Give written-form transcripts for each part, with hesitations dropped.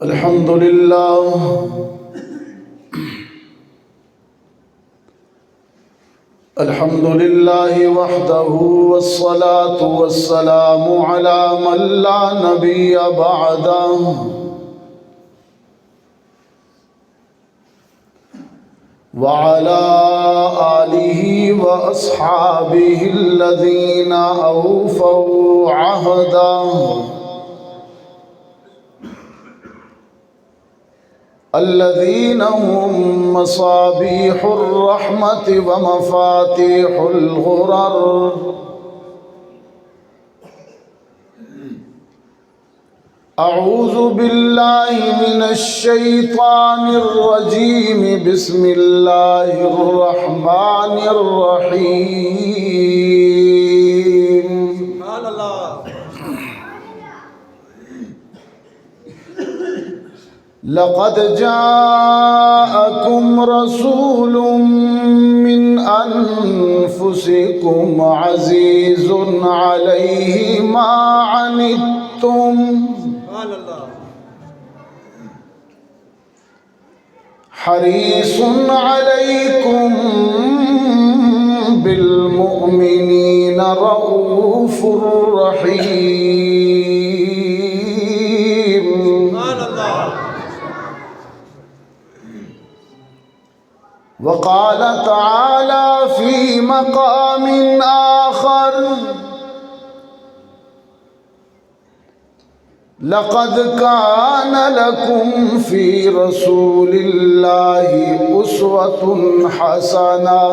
الحمد لله وحده والصلاة والسلام على من لا نبي بعده وعلى آله وأصحابه الذين أوفوا عهده الذين هم مصابيح الرحمة ومفاتيح الغرر أعوذ بالله من الشيطان الرجيم بسم الله الرحمن الرحيم لقد جاءكم رسول من أنفسكم عزيز عليه ما عنتم حريص عليكم بالمؤمنين رؤوف رحيم. وقال تعالى في مقام آخر لقد كان لكم في رسول الله أسوة حسنة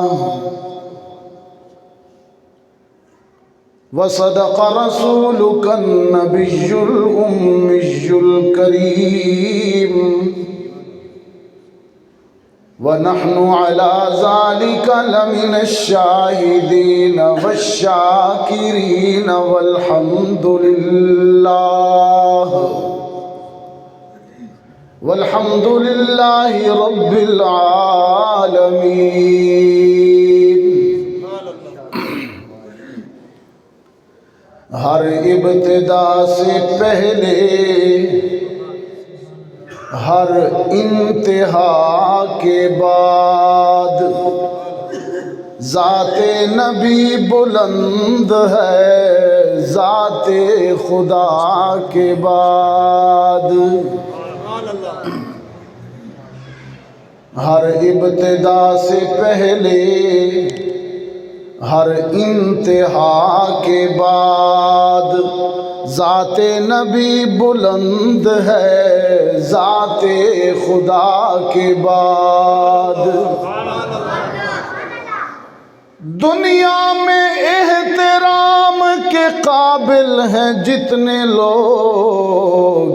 وصدق رسولك النبي الأمي الكريم ونحن على ذلك لمن الشاهدين والشاكرين والحمد لله رب العالمين. ہر ابتدا سے پہلے ہر انتہا کے بعد ذات نبی بلند ہے ذات خدا کے بعد. ہر ابتدا سے پہلے ہر انتہا کے بعد ذات نبی بلند ہے ذات خدا کے بعد. دنیا میں احترام کے قابل ہیں جتنے لوگ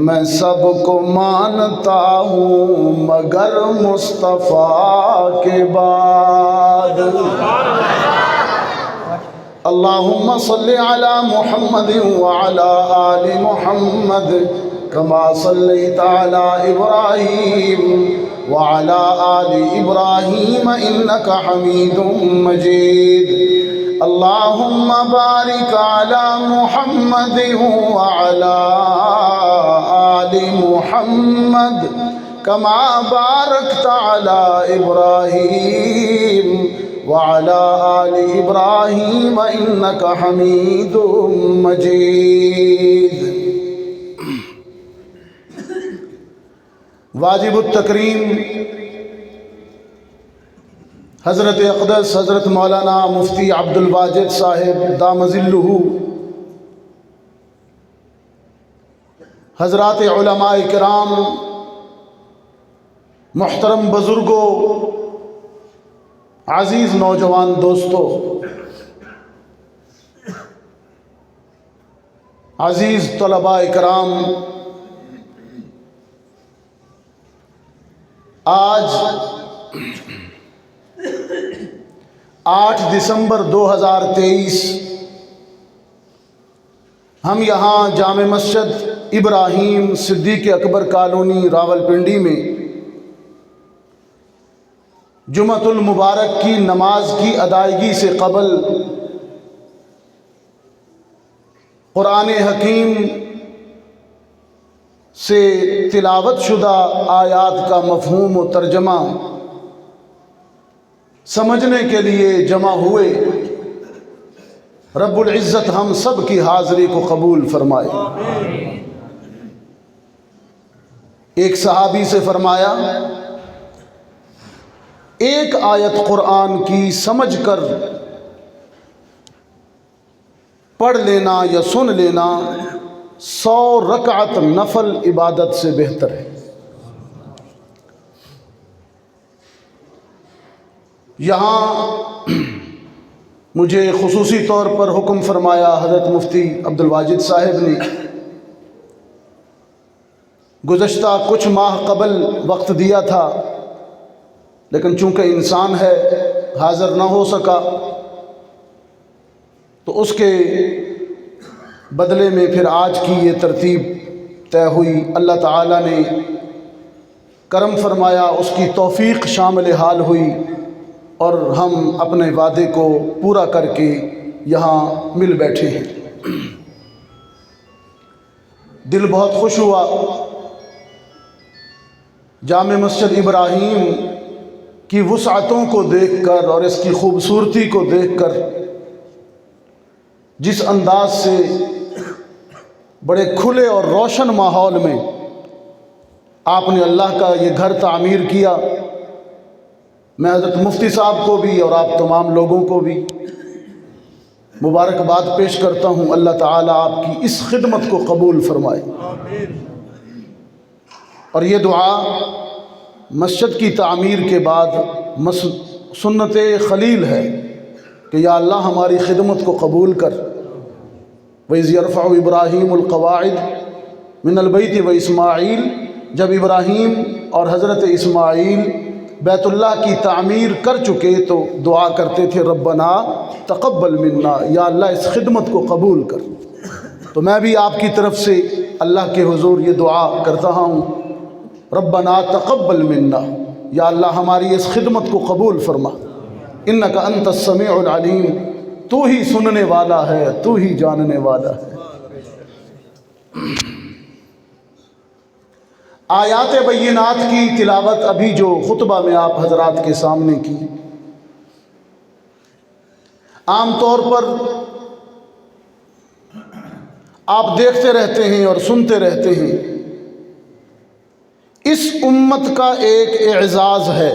میں سب کو مانتا ہوں مگر مصطفیٰ کے بعد. اللہم صلی علی محمد وعلی آل محمد کما صلیت علی ابراہیم وعلی آل ابراہیم انک حمید مجید. اللہم بارک علی محمد وعلی آل محمد کما بارکت علی ابراہیم وعلى آل إبراهيم إنك حميد مجيد. واجب التکریم حضرت اقدس حضرت مولانا مفتی عبد الواجد صاحب دام ظلہ، حضرات علماء کرام، محترم بزرگوں، عزیز نوجوان دوستو، عزیز طلباء کرام، آج 8 دسمبر 2023 ہم یہاں جامع مسجد ابراہیم صدیق اکبر کالونی راولپنڈی میں جمعۃ المبارک کی نماز کی ادائیگی سے قبل قرآن حکیم سے تلاوت شدہ آیات کا مفہوم و ترجمہ سمجھنے کے لیے جمع ہوئے، رب العزت ہم سب کی حاضری کو قبول فرمائے۔ ایک صحابی سے فرمایا، ایک آیت قرآن کی سمجھ کر پڑھ لینا یا سن لینا 100 رکعت نفل عبادت سے بہتر ہے۔ یہاں مجھے خصوصی طور پر حکم فرمایا حضرت مفتی عبدالواجد صاحب نے، گزشتہ کچھ ماہ قبل وقت دیا تھا، لیکن چونکہ انسان ہے حاضر نہ ہو سکا، تو اس کے بدلے میں پھر آج کی یہ ترتیب طے ہوئی۔ اللہ تعالیٰ نے کرم فرمایا، اس کی توفیق شامل حال ہوئی اور ہم اپنے وعدے کو پورا کر کے یہاں مل بیٹھے ہیں۔ دل بہت خوش ہوا، جامع مسجد ابراہیم کی وسعتوں کو دیکھ کر اور اس کی خوبصورتی کو دیکھ کر، جس انداز سے بڑے کھلے اور روشن ماحول میں آپ نے اللہ کا یہ گھر تعمیر کیا۔ میں حضرت مفتی صاحب کو بھی اور آپ تمام لوگوں کو بھی مبارکباد پیش کرتا ہوں۔ اللہ تعالیٰ آپ کی اس خدمت کو قبول فرمائے۔ اور یہ دعا مسجد کی تعمیر کے بعد سنت خلیل ہے کہ یا اللہ ہماری خدمت کو قبول کر۔ وَإِذْ يَرْفَعُ إِبْرَاهِيمُ الْقَوَاعِدَ مِنَ الْبَيْتِ وَإِسْمَاعِيلُ، جب ابراہیم اور حضرت اسماعیل بیت اللہ کی تعمیر کر چکے تو دعا کرتے تھے، ربنا تقبل منا، یا اللہ اس خدمت کو قبول کر۔ تو میں بھی آپ کی طرف سے اللہ کے حضور یہ دعا کرتا ہوں، ربنا تقبل منا، یا اللہ ہماری اس خدمت کو قبول فرما، انک انت السمیع العلیم، تو ہی سننے والا ہے، تو ہی جاننے والا ہے۔ آیات بینات کی تلاوت ابھی جو خطبہ میں آپ حضرات کے سامنے کی، عام طور پر آپ دیکھتے رہتے ہیں اور سنتے رہتے ہیں، اس امت کا ایک اعزاز ہے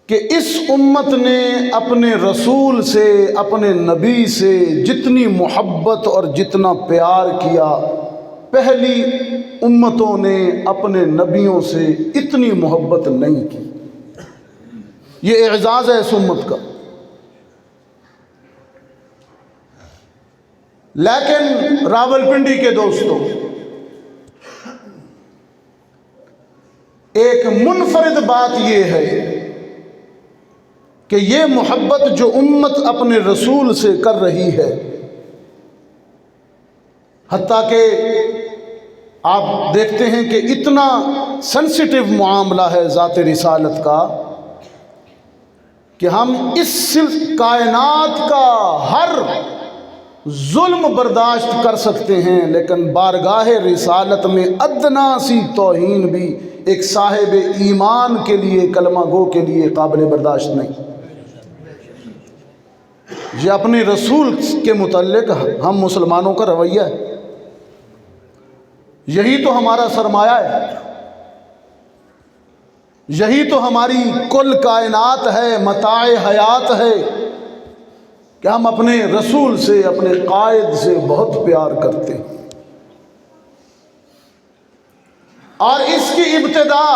کہ اس امت نے اپنے رسول سے، اپنے نبی سے جتنی محبت اور جتنا پیار کیا، پہلی امتوں نے اپنے نبیوں سے اتنی محبت نہیں کی۔ یہ اعزاز ہے اس امت کا۔ لیکن راولپنڈی کے دوستوں، ایک منفرد بات یہ ہے کہ یہ محبت جو امت اپنے رسول سے کر رہی ہے، حتیٰ کہ آپ دیکھتے ہیں کہ اتنا سینسیٹیو معاملہ ہے ذات رسالت کا کہ ہم اس کائنات کا ہر ظلم برداشت کر سکتے ہیں، لیکن بارگاہ رسالت میں ادنا سی توہین بھی ایک صاحب ایمان کے لیے، کلمہ گو کے لیے قابل برداشت نہیں۔ یہ اپنے رسول کے متعلق ہم مسلمانوں کا رویہ ہے، یہی تو ہمارا سرمایہ ہے، یہی تو ہماری کل کائنات ہے، متاع حیات ہے کہ ہم اپنے رسول سے، اپنے قائد سے بہت پیار کرتے ہیں۔ اور اس کی ابتدا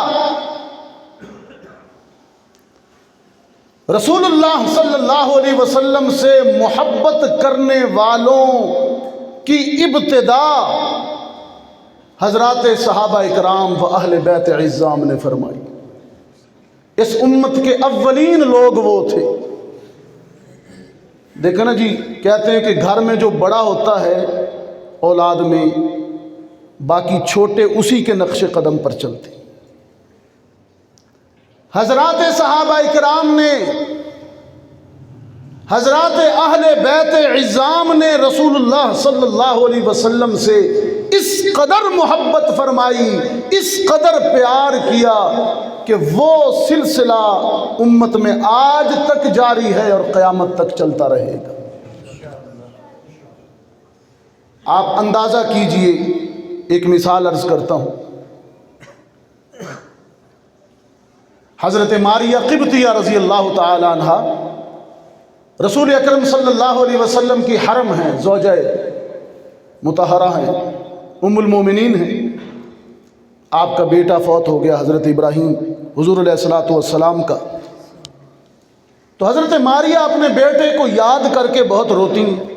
رسول اللہ صلی اللہ علیہ وسلم سے محبت کرنے والوں کی ابتدا حضرات صحابہ اکرام و اہل بیت عظام نے فرمائی۔ اس امت کے اولین لوگ وہ تھے۔ دیکھیں نا جی، کہتے ہیں کہ گھر میں جو بڑا ہوتا ہے اولاد میں، باقی چھوٹے اسی کے نقش قدم پر چلتے۔ حضرات صحابہ اکرام نے، حضرات اہل بیت عظام نے رسول اللہ صلی اللہ علیہ وسلم سے اس قدر محبت فرمائی، اس قدر پیار کیا کہ وہ سلسلہ امت میں آج تک جاری ہے اور قیامت تک چلتا رہے گا۔ آپ اندازہ کیجئے، ایک مثال عرض کرتا ہوں۔ حضرت ماریہ قبطیہ رضی اللہ تعالی عنہا رسول اکرم صلی اللہ علیہ وسلم کی حرم ہیں، زوجہ مطہرہ ہیں، ام المومنین ہیں۔ آپ کا بیٹا فوت ہو گیا، حضرت ابراہیم حضور علیہ الصلوۃ والسلام کا۔ تو حضرت ماریہ اپنے بیٹے کو یاد کر کے بہت روتی ہیں۔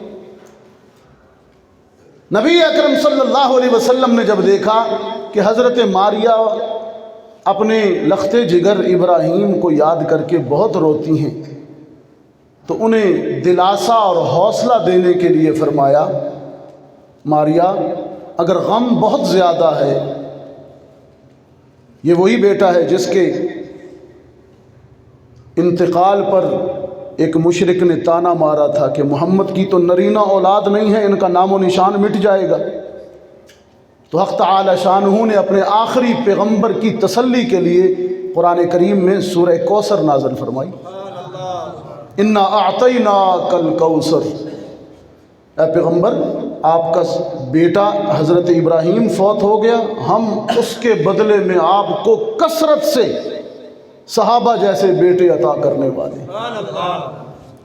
نبی اکرم صلی اللہ علیہ وسلم نے جب دیکھا کہ حضرت ماریہ اپنے لخت جگر ابراہیم کو یاد کر کے بہت روتی ہیں، تو انہیں دلاسا اور حوصلہ دینے کے لیے فرمایا، ماریہ اگر غم بہت زیادہ ہے، یہ وہی بیٹا ہے جس کے انتقال پر ایک مشرک نے تانا مارا تھا کہ محمد کی تو نرینہ اولاد نہیں ہے، ان کا نام و نشان مٹ جائے گا۔ تو حق تعالی شانہ نے اپنے آخری پیغمبر کی تسلی کے لیے قرآن کریم میں سورہ کوثر نازل فرمائی، انا اعطیناک الکوثر۔ اے پیغمبر، آپ کا بیٹا حضرت ابراہیم فوت ہو گیا، ہم اس کے بدلے میں آپ کو کثرت سے صحابہ جیسے بیٹے عطا کرنے والے۔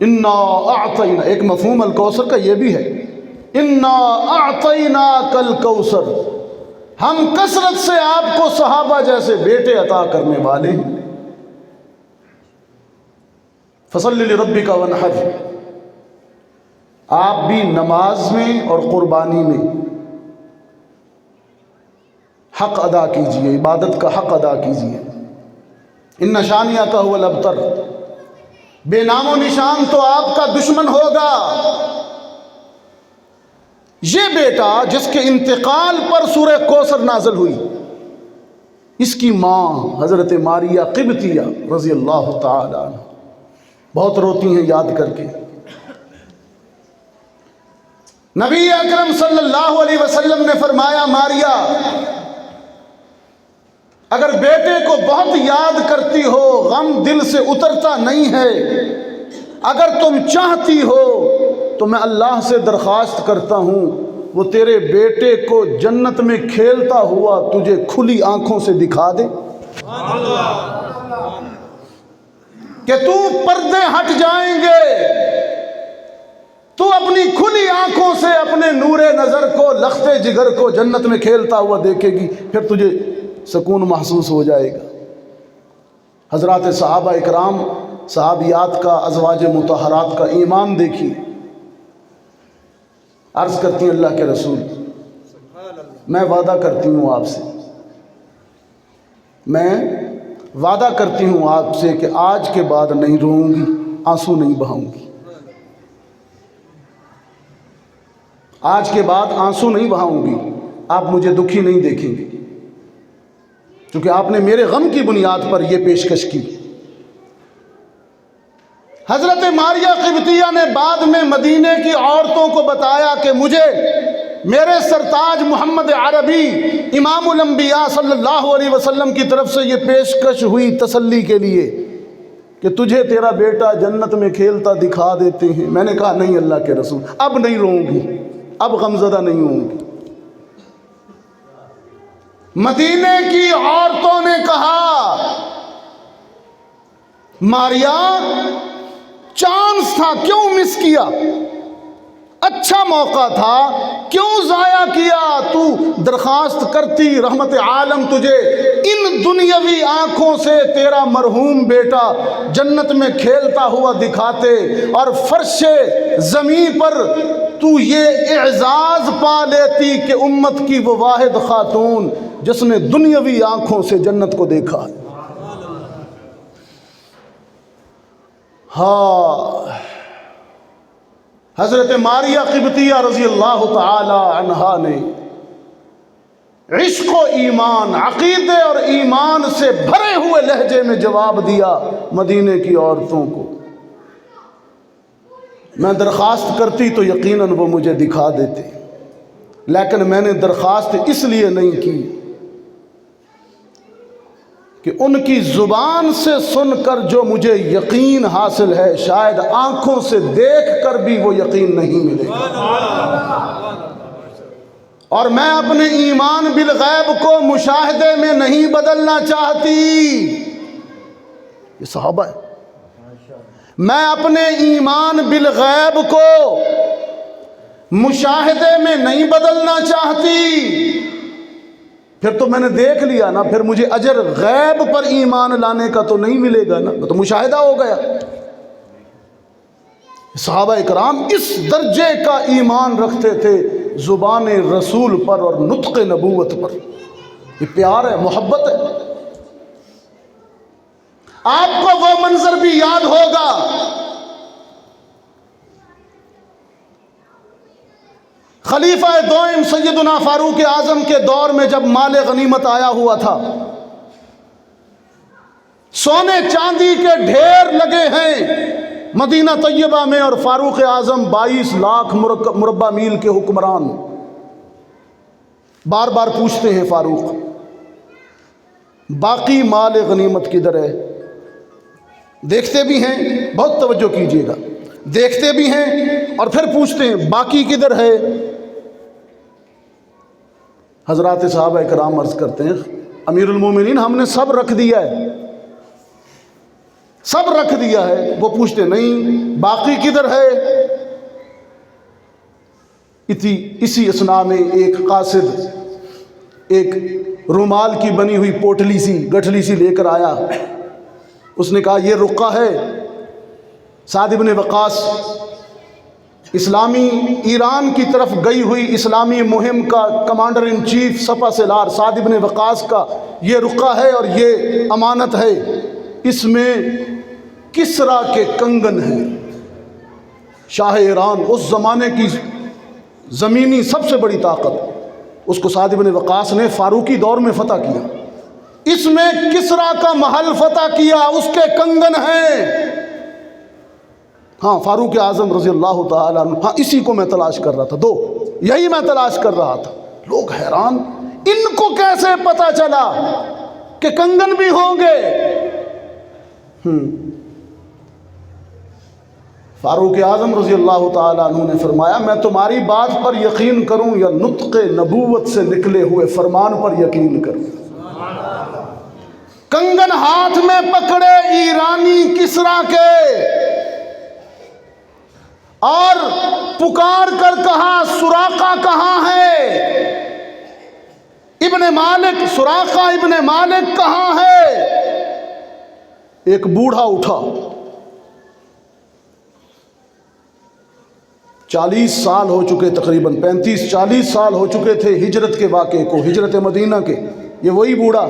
انا اعطینا، ایک مفہوم الکوثر کا یہ بھی ہے، انا اعطیناک الکوثر، ہم کثرت سے آپ کو صحابہ جیسے بیٹے عطا کرنے والے ہیں۔ فصل لربک وانحر، آپ بھی نماز میں اور قربانی میں حق ادا کیجئے، عبادت کا حق ادا کیجئے۔ ان شانیک هو الابتر، بے نام و نشان تو آپ کا دشمن ہوگا۔ یہ بیٹا جس کے انتقال پر سورہ کوثر نازل ہوئی، اس کی ماں حضرت ماریہ قبطیہ رضی اللہ تعالی عنہ بہت روتی ہیں یاد کر کے۔ نبی اکرم صلی اللہ علیہ وسلم نے فرمایا، ماریہ اگر بیٹے کو بہت یاد کرتی ہو، غم دل سے اترتا نہیں ہے، اگر تم چاہتی ہو تو میں اللہ سے درخواست کرتا ہوں وہ تیرے بیٹے کو جنت میں کھیلتا ہوا تجھے کھلی آنکھوں سے دکھا دے، کہ تو پردے ہٹ جائیں گے، تو اپنی کھلی آنکھوں سے اپنے نور نظر کو، لخت جگر کو جنت میں کھیلتا ہوا دیکھے گی، پھر تجھے سکون محسوس ہو جائے گا۔ حضرات صحابہ اکرام، صحابیات کا، ازواج مطہرات کا ایمان دیکھیے۔ عرض کرتی ہیں اللہ کے رسول، میں وعدہ کرتی ہوں آپ سے، میں وعدہ کرتی ہوں آپ سے کہ آج کے بعد نہیں روؤں گی، آنسو نہیں بہاؤں گی، آج کے بعد آنسو نہیں بہاؤں گی، آپ مجھے دکھی نہیں دیکھیں گے، کیونکہ آپ نے میرے غم کی بنیاد پر یہ پیشکش کی۔ حضرت ماریہ قبطیہ نے بعد میں مدینے کی عورتوں کو بتایا کہ مجھے میرے سرتاج محمد عربی امام الانبیاء صلی اللہ علیہ وسلم کی طرف سے یہ پیشکش ہوئی تسلی کے لیے کہ تجھے تیرا بیٹا جنت میں کھیلتا دکھا دیتے ہیں۔ میں نے کہا نہیں اللہ کے رسول، اب نہیں روؤں گی، اب غمزدہ نہیں ہوں گی۔ مدینے کی عورتوں نے کہا، ماریہ چانس تھا، کیوں مس کیا؟ اچھا موقع تھا، کیوں ضائع کیا؟ تو درخواست کرتی، رحمت عالم تجھے ان دنیاوی آنکھوں سے تیرا مرحوم بیٹا جنت میں کھیلتا ہوا دکھاتے، اور فرش زمین پر تو یہ اعزاز پا لیتی کہ امت کی وہ واحد خاتون جس نے دنیاوی آنکھوں سے جنت کو دیکھا۔ ہاں، حضرت ماریہ قبطیہ رضی اللہ تعالی عنہا نے عشق و ایمان، عقیدے اور ایمان سے بھرے ہوئے لہجے میں جواب دیا مدینے کی عورتوں کو، میں درخواست کرتی تو یقیناً وہ مجھے دکھا دیتے، لیکن میں نے درخواست اس لیے نہیں کی کہ ان کی زبان سے سن کر جو مجھے یقین حاصل ہے شاید آنکھوں سے دیکھ کر بھی وہ یقین نہیں ملے گا، اور میں اپنے ایمان بالغیب کو مشاہدے میں نہیں بدلنا چاہتی۔ یہ صحابہ ہے۔ میں اپنے ایمان بالغیب کو مشاہدے میں نہیں بدلنا چاہتی۔ پھر تو میں نے دیکھ لیا نا، پھر مجھے اجر غیب پر ایمان لانے کا تو نہیں ملے گا نا، تو مشاہدہ ہو گیا۔ صحابہ اکرام اس درجے کا ایمان رکھتے تھے زبان رسول پر اور نطق نبوت پر۔ یہ پیار ہے، محبت ہے۔ آپ کو وہ منظر بھی یاد ہوگا خلیفہ دوئم سیدنا فاروق اعظم کے دور میں جب مال غنیمت آیا ہوا تھا، سونے چاندی کے ڈھیر لگے ہیں مدینہ طیبہ میں، اور فاروق اعظم 22 لاکھ مربع میل کے حکمران بار بار پوچھتے ہیں فاروق باقی مال غنیمت کدھر ہے؟ دیکھتے بھی ہیں، بہت توجہ کیجئے گا، دیکھتے بھی ہیں اور پھر پوچھتے ہیں باقی کدھر ہے؟ حضرات صحابہ اکرام عرض کرتے ہیں امیر المومنین ہم نے سب رکھ دیا ہے، سب رکھ دیا ہے۔ وہ پوچھتے نہیں باقی کدھر ہے؟ اسی اثناء میں ایک قاصد ایک رومال کی بنی ہوئی پوٹلی سی گٹھلی سی لے کر آیا۔ اس نے کہا یہ رقعہ ہے سعد بن وقاص، اسلامی ایران کی طرف گئی ہوئی اسلامی مہم کا کمانڈر ان چیف سپہ سالار سعد بن وقاص کا یہ رقعہ ہے اور یہ امانت ہے، اس میں کسرا کے کنگن ہیں۔ شاہ ایران اس زمانے کی زمینی سب سے بڑی طاقت، اس کو سعد بن وقاص نے فاروقی دور میں فتح کیا، اس میں کسرا کا محل فتح کیا، اس کے کنگن ہیں۔ ہاں فاروق اعظم رضی اللہ تعالیٰ عنہ، ہاں اسی کو میں تلاش کر رہا تھا، یہی میں تلاش کر رہا تھا۔ لوگ حیران ان کو کیسے پتا چلا کہ کنگن بھی ہوں گے؟ فاروق اعظم رضی اللہ تعالیٰ عنہ نے فرمایا میں تمہاری بات پر یقین کروں یا نطق نبوت سے نکلے ہوئے فرمان پر یقین کروں؟ کنگن ہاتھ میں پکڑے ایرانی کسرا کے اور پکار کر کہا سراقہ کہاں ہے؟ ابن مالک، سراقہ ابن مالک کہاں ہے؟ ایک بوڑھا اٹھا، 40 سال ہو چکے، تقریباً 35-40 سال ہو چکے تھے ہجرت کے واقعے کو، ہجرت مدینہ کے۔ یہ وہی بوڑھا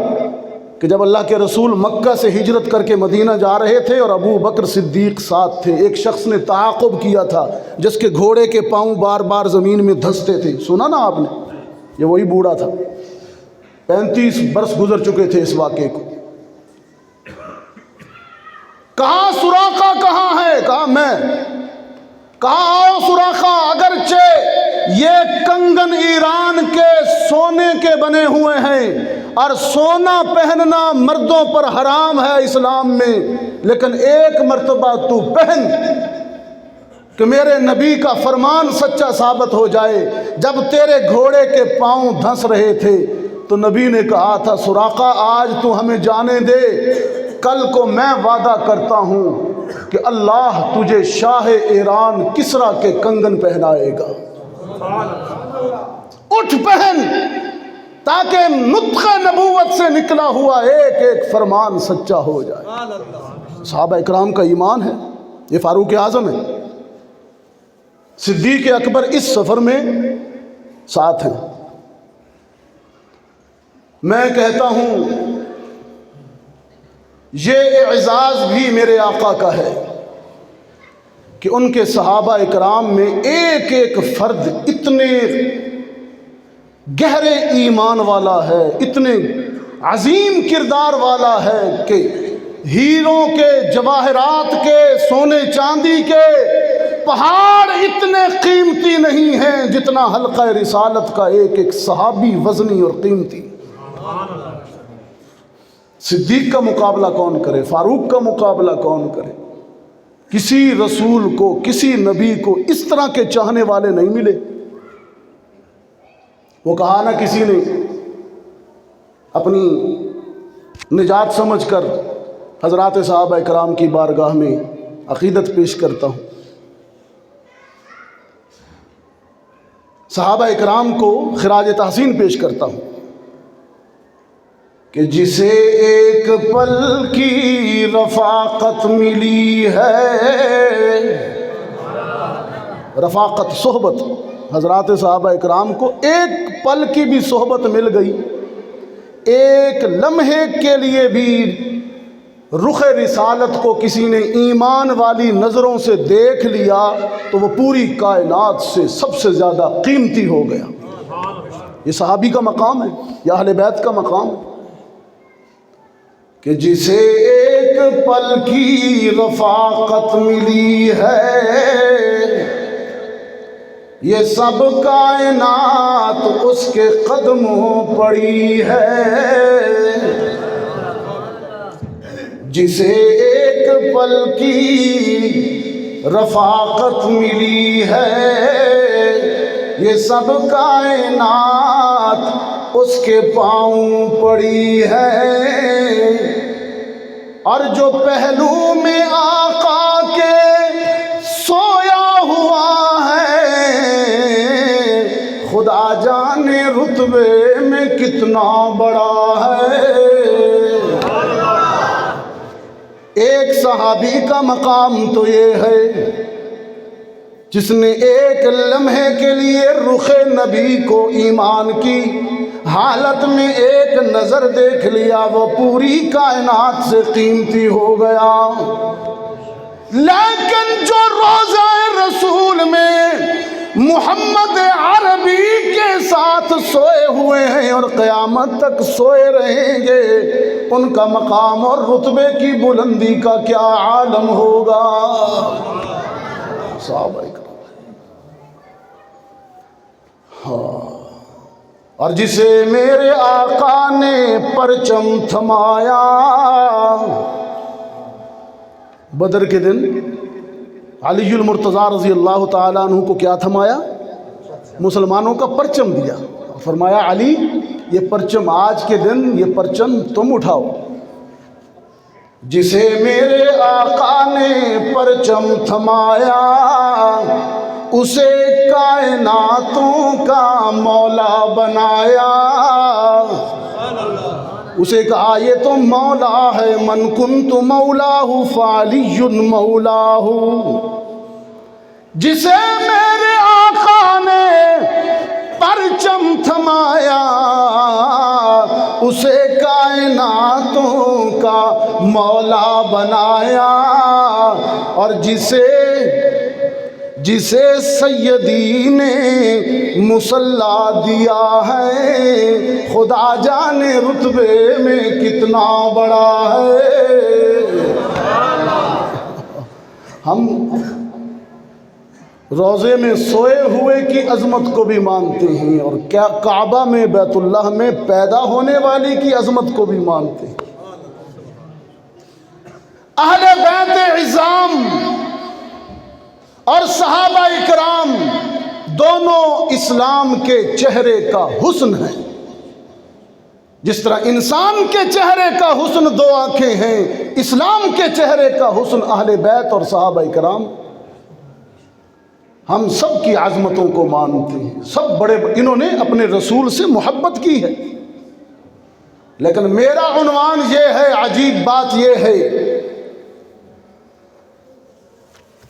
کہ جب اللہ کے رسول مکہ سے ہجرت کر کے مدینہ جا رہے تھے اور ابو بکر صدیق ساتھ تھے، ایک شخص نے تعاقب کیا تھا جس کے گھوڑے کے پاؤں بار بار زمین میں دھنستے تھے، سنا نا آپ نے؟ یہ وہی بوڑھا تھا، 35 برس گزر چکے تھے اس واقعے کو۔ کہا سراقہ کہاں ہے؟ کہا میں۔ کہا آؤ سراقہ، اگرچہ یہ کنگن ایران کے سونے کے بنے ہوئے ہیں اور سونا پہننا مردوں پر حرام ہے اسلام میں، لیکن ایک مرتبہ تو پہن کہ میرے نبی کا فرمان سچا ثابت ہو جائے۔ جب تیرے گھوڑے کے پاؤں دھنس رہے تھے تو نبی نے کہا تھا سراقہ آج تو ہمیں جانے دے، کل کو میں وعدہ کرتا ہوں کہ اللہ تجھے شاہ ایران کسرا کے کنگن پہنائے گا، اٹھ پہن، تاکہ نطق نبوت سے نکلا ہوا ایک ایک فرمان سچا ہو جائے۔ صحابہ اکرام کا ایمان ہے، یہ فاروق اعظم ہے، صدیق اکبر اس سفر میں ساتھ ہیں۔ میں کہتا ہوں یہ اعزاز بھی میرے آقا کا ہے کہ ان کے صحابہ اکرام میں ایک ایک فرد اتنے گہرے ایمان والا ہے، اتنے عظیم کردار والا ہے کہ ہیروں کے، جواہرات کے، سونے چاندی کے پہاڑ اتنے قیمتی نہیں ہیں جتنا حلقہ رسالت کا ایک ایک صحابی وزنی اور قیمتی۔ صدیق کا مقابلہ کون کرے، فاروق کا مقابلہ کون کرے؟ کسی رسول کو، کسی نبی کو اس طرح کے چاہنے والے نہیں ملے۔ وہ کہا نہ کسی نے اپنی نجات سمجھ کر حضرات صحابہ کرام کی بارگاہ میں عقیدت پیش کرتا ہوں۔ صحابہ کرام کو خراج تحسین پیش کرتا ہوں کہ جسے ایک پل کی رفاقت ملی ہے، رفاقت صحبت، حضرات صحابہ کرام کو ایک پل کی بھی صحبت مل گئی، ایک لمحے کے لیے بھی رخ رسالت کو کسی نے ایمان والی نظروں سے دیکھ لیا تو وہ پوری کائنات سے سب سے زیادہ قیمتی ہو گیا۔ یہ صحابی کا مقام ہے، یا اہل بیت کا مقام ہے کہ جسے ایک پل کی رفاقت ملی ہے، یہ سب کائنات اس کے قدموں پڑی ہے۔ جسے ایک پل کی رفاقت ملی ہے، یہ سب کائنات اس کے پاؤں پڑی ہے۔ اور جو پہلو میں آقا کے سویا ہوا ہے، خدا جانے رتبے میں کتنا بڑا ہے۔ ایک صحابی کا مقام تو یہ ہے جس نے ایک لمحے کے لیے رخ نبی کو ایمان کی حالت میں ایک نظر دیکھ لیا، وہ پوری کائنات سے قیمتی ہو گیا۔ لیکن جو روضہ رسول میں محمد عربی کے ساتھ سوئے ہوئے ہیں اور قیامت تک سوئے رہیں گے، ان کا مقام اور رتبے کی بلندی کا کیا عالم ہوگا۔ صحابہ کرام، ہاں، اور جسے میرے آقا نے پرچم تھمایا، بدر کے دن علی المرتضیٰ رضی اللہ تعالیٰ عنہ کو کیا تھمایا؟ مسلمانوں کا پرچم دیا، فرمایا علی یہ پرچم آج کے دن یہ پرچم تم اٹھاؤ۔ جسے میرے آقا نے پرچم تھمایا، اسے کائناتوں کا مولا بنایا۔ اسے کہا یہ تو مولا ہے، من کنت مولاہ فعلی مولاہ۔ جسے میرے آقا نے پرچم تھمایا، اسے کائناتوں کا مولا بنایا۔ اور جسے سیدی نے مصلی دیا ہے، خدا جانے رتبے میں کتنا بڑا ہے۔ ہم روضے میں سوئے ہوئے کی عظمت کو بھی مانتے ہیں، اور کیا کعبہ میں بیت اللہ میں پیدا ہونے والی کی عظمت کو بھی مانتے ہیں۔ اہل بیت عظام اور صحابہ کرام دونوں اسلام کے چہرے کا حسن ہیں۔ جس طرح انسان کے چہرے کا حسن دو آنکھیں ہیں، اسلام کے چہرے کا حسن اہل بیت اور صحابہ کرام۔ ہم سب کی عظمتوں کو مانتے ہیں، سب بڑے، انہوں نے اپنے رسول سے محبت کی ہے۔ لیکن میرا عنوان یہ ہے، عجیب بات یہ ہے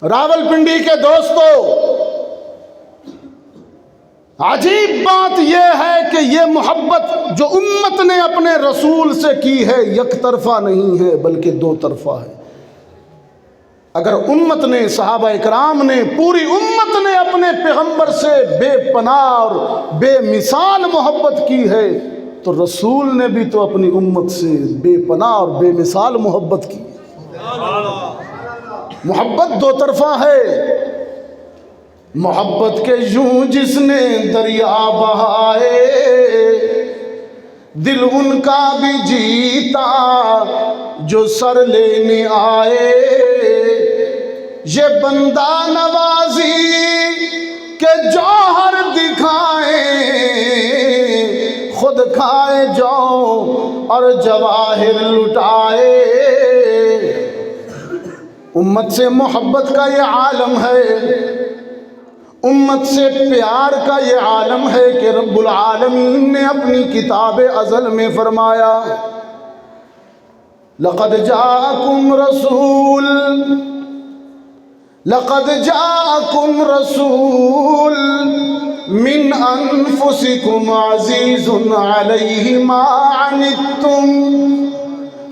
راولپنڈی کے دوستو، عجیب بات یہ ہے کہ یہ محبت جو امت نے اپنے رسول سے کی ہے یک طرفہ نہیں ہے بلکہ دو طرفہ ہے۔ اگر امت نے، صحابہ کرام نے، پوری امت نے اپنے پیغمبر سے بے پناہ اور بے مثال محبت کی ہے تو رسول نے بھی تو اپنی امت سے بے پناہ اور بے مثال محبت کی۔ محبت دو طرفہ ہے، محبت کے یوں جس نے دریا بہائے، دل ان کا بھی جیتا جو سر لینے آئے۔ یہ بندہ نوازی کے جوہر دکھائیں، خود کھائے جو اور جواہر لٹائے۔ امت سے محبت کا یہ عالم ہے، امت سے پیار کا یہ عالم ہے کہ رب العالمین نے اپنی کتاب ازل میں فرمایا لقد جاءکم رسول من انفسکم عزیز علیہ ما عنتم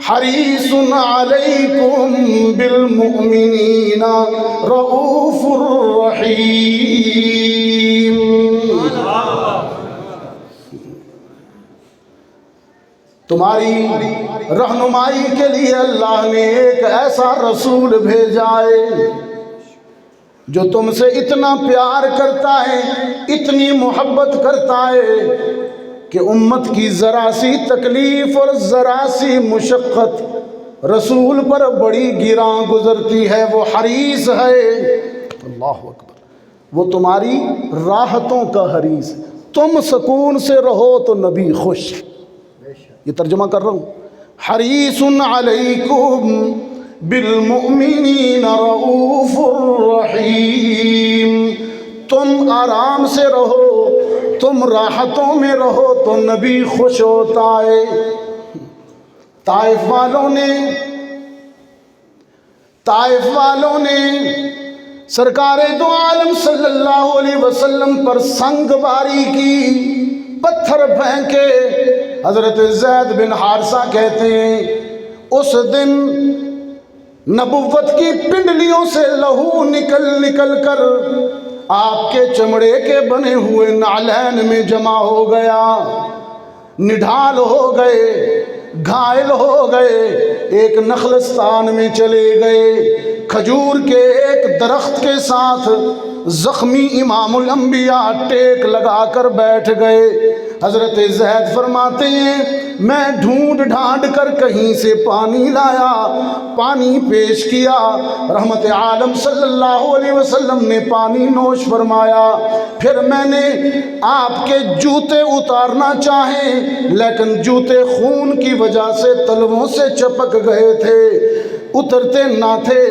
حریص علیکم بالمؤمنین رؤوف رحیم۔ تمہاری رہنمائی کے لیے اللہ نے ایک ایسا رسول بھیجا ہے جو تم سے اتنا پیار کرتا ہے، اتنی محبت کرتا ہے کہ امت کی ذرا سی تکلیف اور ذرا سی مشقت رسول پر بڑی گراں گزرتی ہے۔ وہ حریص ہے، اللہ اکبر، وہ تمہاری راحتوں کا حریص ہے۔ تم سکون سے رہو تو نبی خوش۔ یہ ترجمہ کر رہا ہوں، حریص علیکم بالمؤمنین رؤوف رحیم۔ تم آرام سے رہو، تم راحتوں میں رہو تو نبی خوش ہوتا ہے۔ طائف والوں نے سرکار دو عالم صلی اللہ علیہ وسلم پر سنگ باری کی، پتھر پھینکے۔ حضرت زید بن حارثہ کہتے ہیں اس دن نبوت کی پنڈلیوں سے لہو نکل کر آپ کے چمڑے کے بنے ہوئے نعلین میں جمع ہو گیا، نڈھال ہو گئے، گھائل ہو گئے، ایک نخلستان میں چلے گئے، کھجور کے ایک درخت کے ساتھ زخمی امام الانبیاء ٹیک لگا کر بیٹھ گئے۔ حضرت زید فرماتے ہیں میں ڈھونڈ ڈھانڈ کر کہیں سے پانی لایا، پانی پیش کیا، رحمت عالم صلی اللہ علیہ وسلم نے پانی نوش فرمایا۔ پھر میں نے آپ کے جوتے اتارنا چاہے لیکن جوتے خون کی وجہ سے تلووں سے چپک گئے تھے، اترتے نہ تھے۔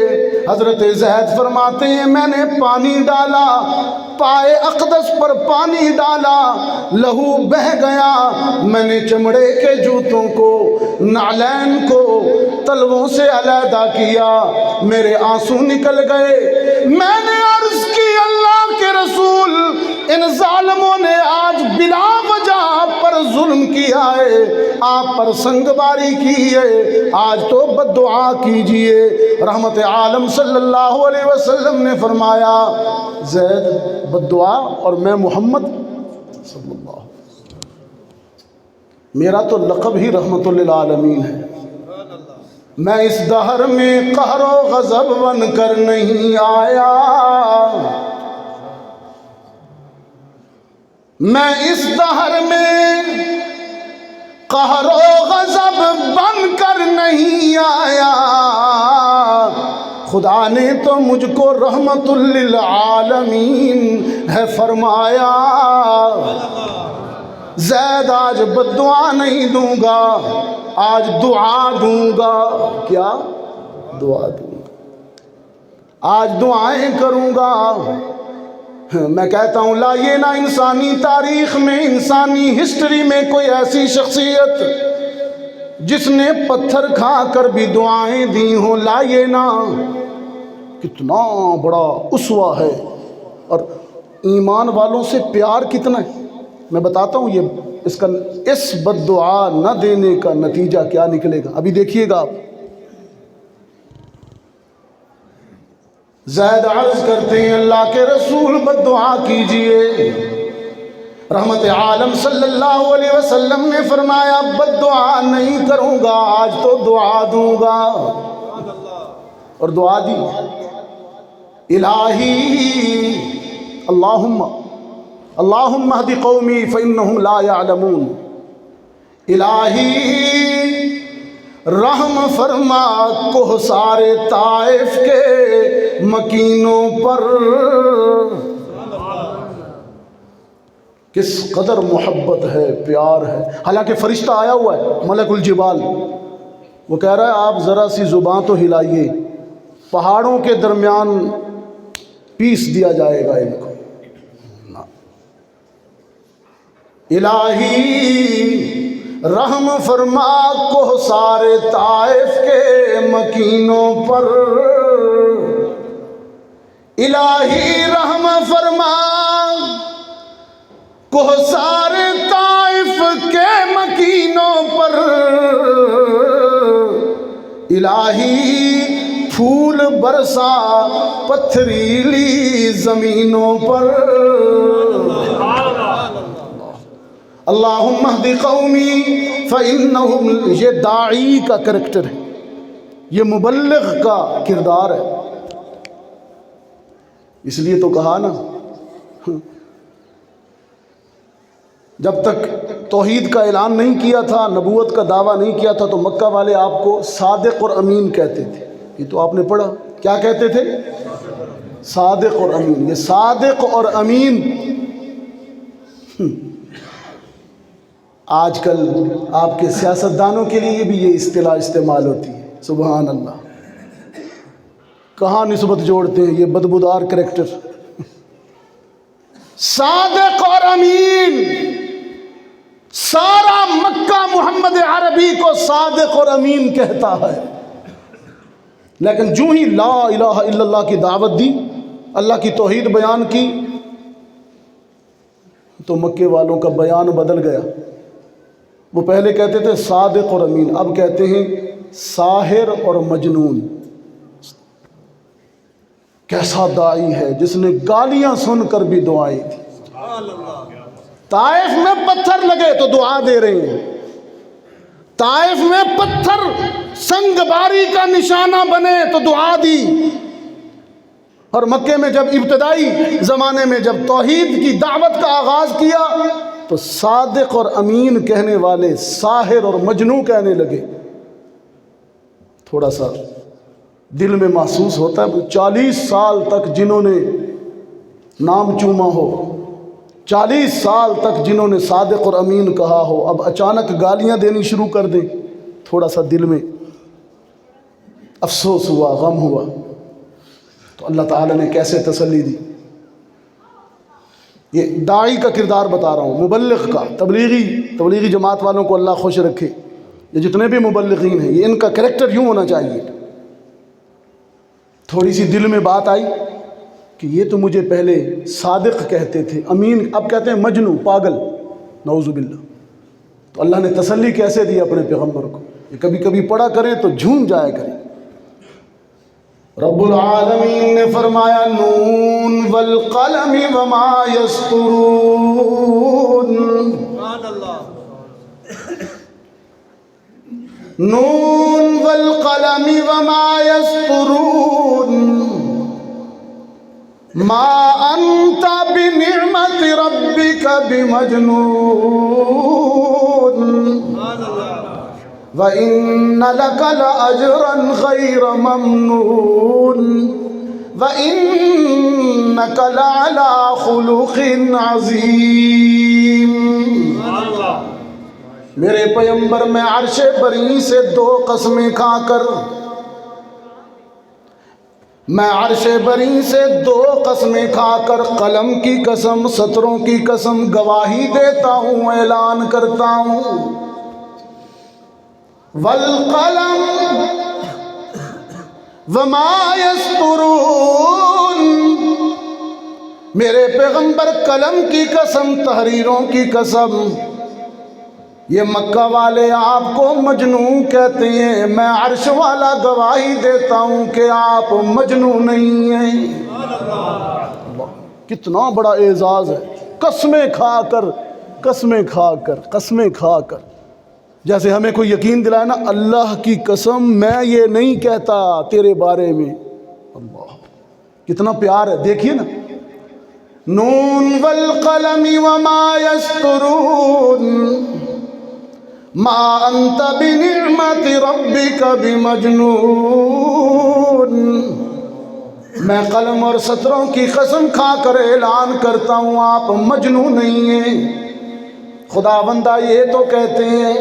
حضرت زید فرماتے ہیں میں نے پانی ڈالا، پائے اقدس پر پانی ڈالا، لہو بہہ گیا۔ میں نے چمڑے کے جوتوں کو، نعلین کو تلووں سے علیحدہ کیا، میرے آنسو نکل گئے۔ میں نے عرض کی اللہ کے رسول، ان ظالموں نے آج بلا وجہ آپ پر ظلم کیا ہے، آپ پر سنگ باری کی ہے، آج تو بد دعا کیجئے۔ رحمت عالم صلی اللہ علیہ وسلم نے فرمایا زید بد دعا اور میں محمد صلی اللہ علیہ وسلم، میرا تو لقب ہی رحمت للعالمین ہے۔ میں اس دہر میں قہر و غضب بن کر نہیں آیا، میں اس دہر میں قہر و غضب بن کر نہیں آیا، خدا نے تو مجھ کو رحمت للعالمین ہے فرمایا۔ زید آج بد دعا نہیں دوں گا، آج دعا دوں گا۔ کیا دعا دوں گا، آج دعائیں کروں گا۔ میں کہتا ہوں لائیے نا انسانی تاریخ میں، انسانی ہسٹری میں کوئی ایسی شخصیت جس نے پتھر کھا کر بھی دعائیں دی ہوں، لائیے نا۔ کتنا بڑا اسوہ ہے، اور ایمان والوں سے پیار کتنا ہے۔ میں بتاتا ہوں یہ اس بد دعا نہ دینے کا نتیجہ کیا نکلے گا، ابھی دیکھیے گا آپ۔ زید عرض کرتے ہیں اللہ کے رسول بد دعا کیجئے۔ رحمت عالم صلی اللہ علیہ وسلم نے فرمایا بد دعا نہیں کروں گا، آج تو دعا دوں گا۔ اور دعا دی، الہی اللہم اہد قومی فإنہم لا یعلمون۔ الہی رحم فرما کوہسار طائف کے مکینوں پر۔ کس قدر محبت ہے، پیار ہے۔ حالانکہ فرشتہ آیا ہوا ہے ملک الجبال، وہ کہہ رہا ہے آپ ذرا سی زبان تو ہلائیے، پہاڑوں کے درمیان پیس دیا جائے گا ان کو۔ الہی رحم فرما کوہسار طائف کے مکینوں پر۔ الہی رحم فرما کوہسار طائف کے مکینوں پر۔ الہی پھول برسا پتھریلی زمینوں پر۔ اللہم اہد قومی فإنہم، یہ داعی کا کریکٹر ہے، یہ مبلغ کا کردار ہے۔ اس لیے تو کہا نا، جب تک توحید کا اعلان نہیں کیا تھا، نبوت کا دعویٰ نہیں کیا تھا، تو مکہ والے آپ کو صادق اور امین کہتے تھے۔ یہ تو آپ نے پڑھا، کیا کہتے تھے؟ صادق اور امین۔ یہ صادق اور امین آج کل آپ کے سیاستدانوں کے لیے بھی یہ اصطلاح استعمال ہوتی ہے۔ سبحان اللہ، کہاں نسبت جوڑتے ہیں یہ بدبودار کریکٹر۔ صادق اور امین، سارا مکہ محمد عربی کو صادق اور امین کہتا ہے، لیکن جو ہی لا الہ الا اللہ کی دعوت دی، اللہ کی توحید بیان کی، تو مکے والوں کا بیان بدل گیا۔ وہ پہلے کہتے تھے صادق اور امین، اب کہتے ہیں ساحر اور مجنون۔ کیسا داعی ہے جس نے گالیاں سن کر بھی دعائیں دی۔ طائف میں پتھر لگے تو دعا دے رہے ہیں، طائف میں پتھر سنگ باری کا نشانہ بنے تو دعا دی۔ اور مکے میں جب ابتدائی زمانے میں جب توحید کی دعوت کا آغاز کیا تو صادق اور امین کہنے والے ساحر اور مجنون کہنے لگے۔ تھوڑا سا دل میں محسوس ہوتا ہے، 40 سال تک جنہوں نے نام چوما ہو، 40 سال تک جنہوں نے صادق اور امین کہا ہو، اب اچانک گالیاں دینی شروع کر دیں، تھوڑا سا دل میں افسوس ہوا، غم ہوا۔ تو اللہ تعالیٰ نے کیسے تسلی دی۔ یہ داعی کا کردار بتا رہا ہوں، مبلغ کا، تبلیغی جماعت والوں کو اللہ خوش رکھے۔ یہ جتنے بھی مبلغین ہیں، یہ ان کا کریکٹر یوں ہونا چاہیے۔ تھوڑی سی دل میں بات آئی کہ یہ تو مجھے پہلے صادق کہتے تھے، امین اب کہتے ہیں مجنون، پاگل، نعوذ باللہ۔ تو اللہ نے تسلی کیسے دی اپنے پیغمبر کو؟ یہ کبھی کبھی پڑھا کریں تو جھوم جایا کریں۔ رب العالمین نے فرمایا نون والقلم وما یسطرون۔ نون والقلم وما یسطرون ما انت بنعمت ربک بمجنون وَإِنَّ لَكَ لَأَجْرًا غَيْرَ مَمْنُونٍ وَإِنَّكَ لَعَلَىٰ خُلُقٍ عَظِيمٍ۔ میرے پیغمبر میں عرش بری سے 2 قسمیں کھا کر، میں عرش بری سے 2 قسمیں کھا کر قلم کی قسم، سطروں کی قسم گواہی دیتا ہوں، اعلان کرتا ہوں۔ والقلم وما یسطرون، میرے پیغمبر قلم کی قسم، تحریروں کی قسم، یہ مکہ والے آپ کو مجنون کہتے ہیں، میں عرش والا گواہی دیتا ہوں کہ آپ مجنون نہیں ہیں۔ کتنا بڑا اعزاز ہے، قسمیں کھا کر، قسمیں کھا کر، قسمیں کھا کر، جیسے ہمیں کوئی یقین دلائے نا، اللہ کی قسم میں یہ نہیں کہتا تیرے بارے میں۔ اللہ کتنا پیار ہے، دیکھیے نا، نون والقلم وما یسطرون ما انت بنعمت ربک بمجنون۔ میں قلم اور سطروں کی قسم کھا کر اعلان کرتا ہوں آپ مجنون نہیں ہیں۔ خداوندہ یہ تو کہتے ہیں،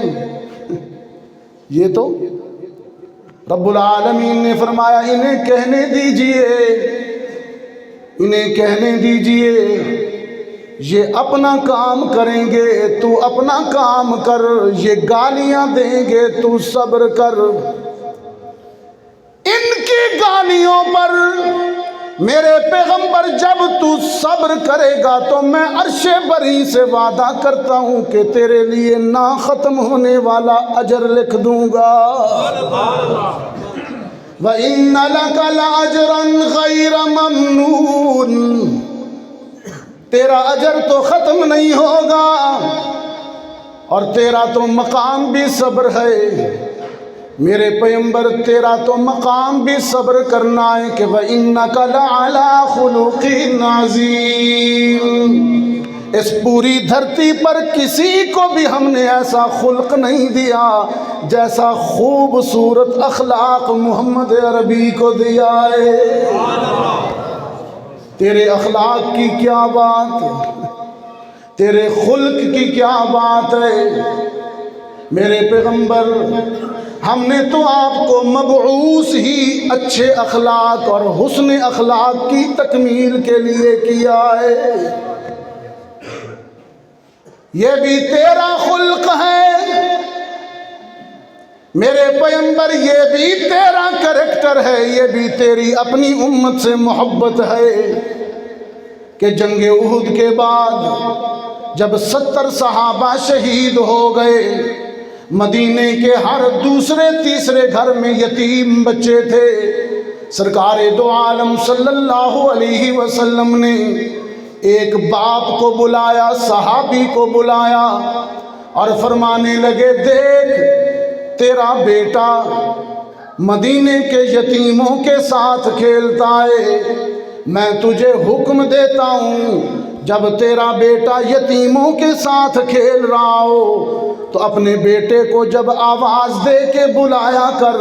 یہ تو رب العالمین نے فرمایا انہیں کہنے دیجئے، انہیں کہنے دیجئے یہ اپنا کام کریں گے تو اپنا کام کر، یہ گالیاں دیں گے تو صبر کر۔ ان کی گالیوں پر میرے پیغمبر جب تو صبر کرے گا تو میں عرش بری سے وعدہ کرتا ہوں کہ تیرے لیے نہ ختم ہونے والا اجر لکھ دوں گا۔ وَإِنَّ لَكَ لَأَجْرًا غَيْرَ مَمْنُونٍ، تیرا اجر تو ختم نہیں ہوگا اور تیرا تو مقام بھی صبر ہے۔ میرے پیغمبر تیرا تو مقام بھی صبر کرنا ہے کہ وَإِنَّكَ لَعَلَىٰ خُلُقٍ عَظِيمٍ۔ اس پوری دھرتی پر کسی کو بھی ہم نے ایسا خلق نہیں دیا جیسا خوبصورت اخلاق محمد عربی کو دیا ہے۔ تیرے اخلاق کی کیا بات، تیرے خلق کی کیا بات ہے میرے پیغمبر۔ ہم نے تو آپ کو مبعوث ہی اچھے اخلاق اور حسن اخلاق کی تکمیل کے لیے کیا ہے۔ یہ بھی تیرا خلق ہے میرے پیغمبر، یہ بھی تیرا کریکٹر ہے، یہ بھی تیری اپنی امت سے محبت ہے کہ جنگ احد کے بعد جب 70 صحابہ شہید ہو گئے، مدینے کے ہر دوسرے تیسرے گھر میں یتیم بچے تھے، سرکار دو عالم صلی اللہ علیہ وسلم نے ایک باپ کو بلایا، صحابی کو بلایا اور فرمانے لگے دیکھ تیرا بیٹا مدینے کے یتیموں کے ساتھ کھیلتا ہے، میں تجھے حکم دیتا ہوں جب تیرا بیٹا یتیموں کے ساتھ کھیل رہا ہو تو اپنے بیٹے کو جب آواز دے کے بلایا کر،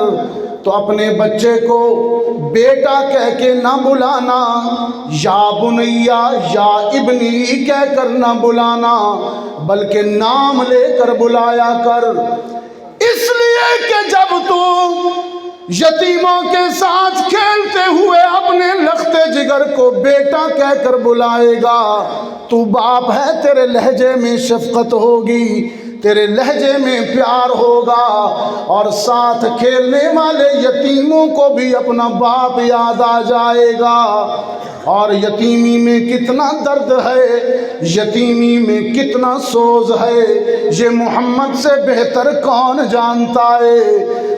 تو اپنے بچے کو بیٹا کہہ کے نہ بلانا، یا بنیا یا ابنی کہہ کر نہ بلانا، بلکہ نام لے کر بلایا کر، اس لیے کہ جب تو یتیموں کے ساتھ کھیلتے ہوئے اپنے لختے جگر کو بیٹا کہہ کر بلائے گا تو باپ ہے، تیرے لہجے میں شفقت ہوگی، تیرے لہجے میں پیار ہوگا، اور ساتھ کھیلنے والے یتیموں کو بھی اپنا باپ یاد آ جائے گا۔ اور یتیمی میں کتنا درد ہے، یتیمی میں کتنا سوز ہے، یہ محمد سے بہتر کون جانتا ہے۔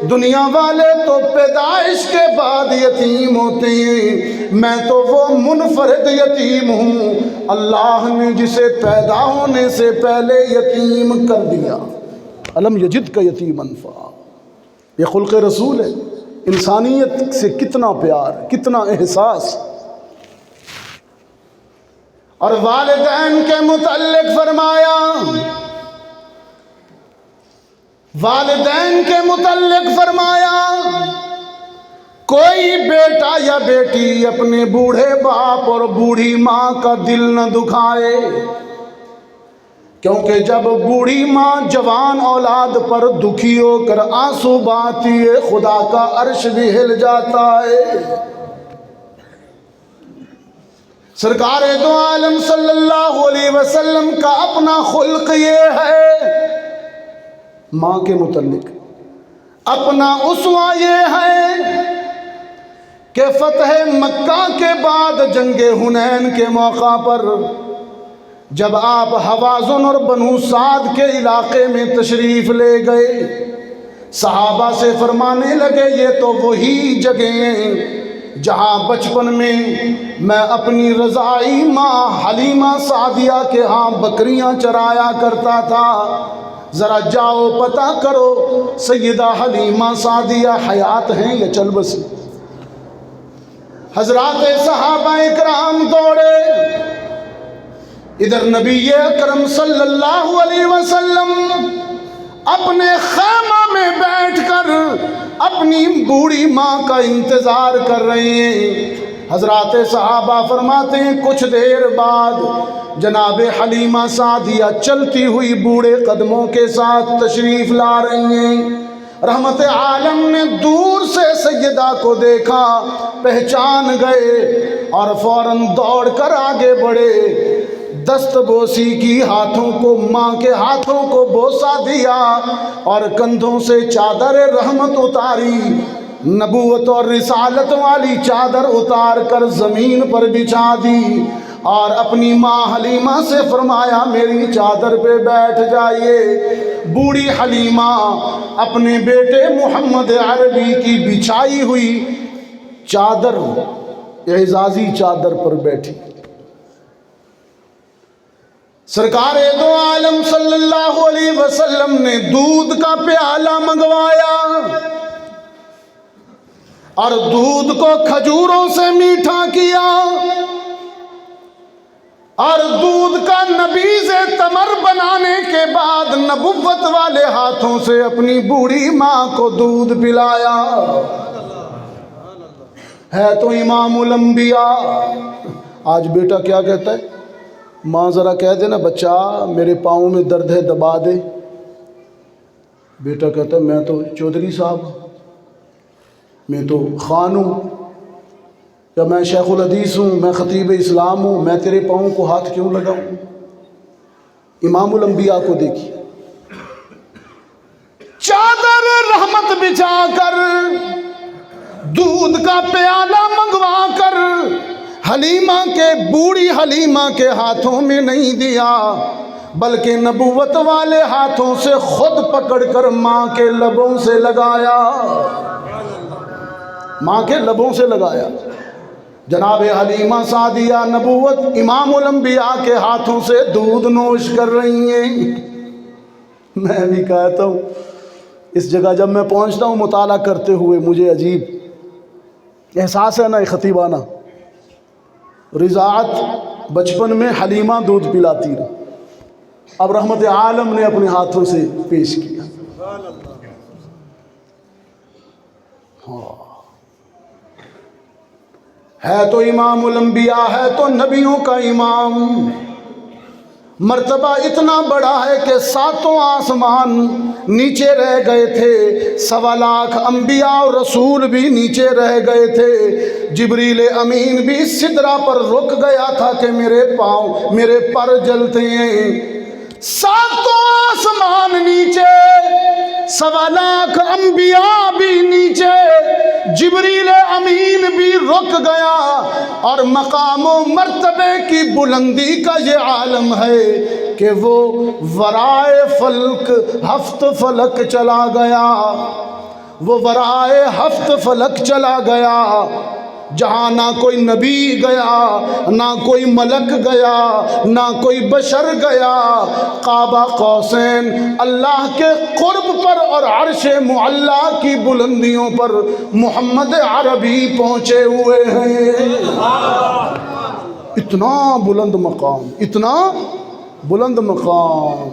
دنیا والے تو پیدائش کے بعد یتیم ہوتے ہیں، میں تو وہ منفرد یتیم ہوں، اللہ نے جسے پیدا ہونے سے پہلے یتیم کر دیا۔ الم یجد کا یتیما فآویٰ، یہ خلق رسول ہے، انسانیت سے کتنا پیار، کتنا احساس۔ اور والدین کے متعلق فرمایا، والدین کے متعلق فرمایا کوئی بیٹا یا بیٹی اپنے بوڑھے باپ اور بوڑھی ماں کا دل نہ دکھائے، کیونکہ جب بوڑھی ماں جوان اولاد پر دکھی ہو کر آنسو بہاتی ہے خدا کا عرش بھی ہل جاتا ہے۔ سرکار دو عالم صلی اللہ علیہ وسلم کا اپنا خلق یہ ہے، ماں کے متعلق اپنا اسوہ یہ ہے کہ فتح مکہ کے بعد جنگ حنین کے موقع پر جب آپ حوازن اور بنو سعد کے علاقے میں تشریف لے گئے، صحابہ سے فرمانے لگے یہ تو وہی جگہ ہیں جہاں بچپن میں میں اپنی رضائی ماں حلیمہ سعدیہ کے ہاں بکریاں چرایا کرتا تھا، ذرا جاؤ پتہ کرو سیدہ حلیمہ سعدیہ حیات ہیں یا چل بسی۔ حضرات صحابہ اکرام دوڑے، ادھر نبی اکرم صلی اللہ علیہ وسلم اپنے خیمہ میں بیٹھ کر اپنی بوڑھی ماں کا انتظار کر رہے ہیں۔ حضرات صحابہ فرماتے ہیں کچھ دیر بعد جناب حلیمہ سعدیہ چلتی ہوئی بوڑھے قدموں کے ساتھ تشریف لا رہی ہیں۔ رحمت عالم نے دور سے سیدہ کو دیکھا، پہچان گئے اور فوراً دوڑ کر آگے بڑھے، دست بوسی کی، ہاتھوں کو، ماں کے ہاتھوں کو بوسہ دیا اور کندھوں سے چادر رحمت اتاری، نبوت اور رسالت والی چادر اتار کر زمین پر بچھا دی اور اپنی ماں حلیمہ سے فرمایا میری چادر پہ بیٹھ جائیے۔ بوڑھی حلیمہ اپنے بیٹے محمد عربی کی بچھائی ہوئی چادر، اعزازی چادر پر بیٹھی۔ سرکار دو عالم صلی اللہ علیہ وسلم نے دودھ کا پیالہ منگوایا اور دودھ کو کھجوروں سے میٹھا کیا اور دودھ کا نبیذ تمر بنانے کے بعد نبوت والے ہاتھوں سے اپنی بوڑھی ماں کو دودھ پلایا۔ ہے تو امام الانبیاء۔ آج بیٹا کیا کہتا ہے؟ ماں ذرا کہہ دے نا بچہ میرے پاؤں میں درد ہے دبا دے۔ بیٹا کہتا ہے میں تو چودھری صاحب، میں تو خان ہوں، یا میں شیخ الحدیث ہوں، میں خطیب اسلام ہوں، میں تیرے پاؤں کو ہاتھ کیوں لگاؤں؟ امام الانبیاء کو دیکھیے، چادر رحمت بچھا کر، دودھ کا پیالہ منگوا کر حلیمہ کے، بوڑھی حلیمہ کے ہاتھوں میں نہیں دیا بلکہ نبوت والے ہاتھوں سے خود پکڑ کر ماں کے لبوں سے لگایا، ماں کے لبوں سے لگایا۔ جناب حلیمہ سعدیہ نبوت امام الانبیاء کے ہاتھوں سے دودھ نوش کر رہی ہیں۔ میں بھی کہتا ہوں اس جگہ جب میں پہنچتا ہوں مطالعہ کرتے ہوئے مجھے عجیب احساس ہے نا خطیبانہ، رضاعت بچپن میں حلیمہ دودھ پلاتی رہی، اب رحمت عالم نے اپنے ہاتھوں سے پیش کیا۔ ہے تو امام الانبیاء، ہے تو نبیوں کا امام، مرتبہ اتنا بڑا ہے کہ ساتوں آسمان نیچے رہ گئے تھے، 1.25 لاکھ انبیاء اور رسول بھی نیچے رہ گئے تھے، جبریل امین بھی سدرہ پر رک گیا تھا کہ میرے پاؤں، میرے پر جلتے ہیں۔ ساتوں آسمان نیچے، 1.25 لاکھ انبیاء بھی نیچے، جبریل امین بھی رک گیا، اور مقام و مرتبے کی بلندی کا یہ عالم ہے کہ وہ ورائے فلک 7 فلک چلا گیا، وہ ورائے 7 فلک چلا گیا، جہاں نہ کوئی نبی گیا، نہ کوئی ملک گیا، نہ کوئی بشر گیا، قاب قوسین اللہ کے قرب پر اور عرش معلیٰ کی بلندیوں پر محمد عربی پہنچے ہوئے ہیں۔ اتنا بلند مقام، اتنا بلند مقام،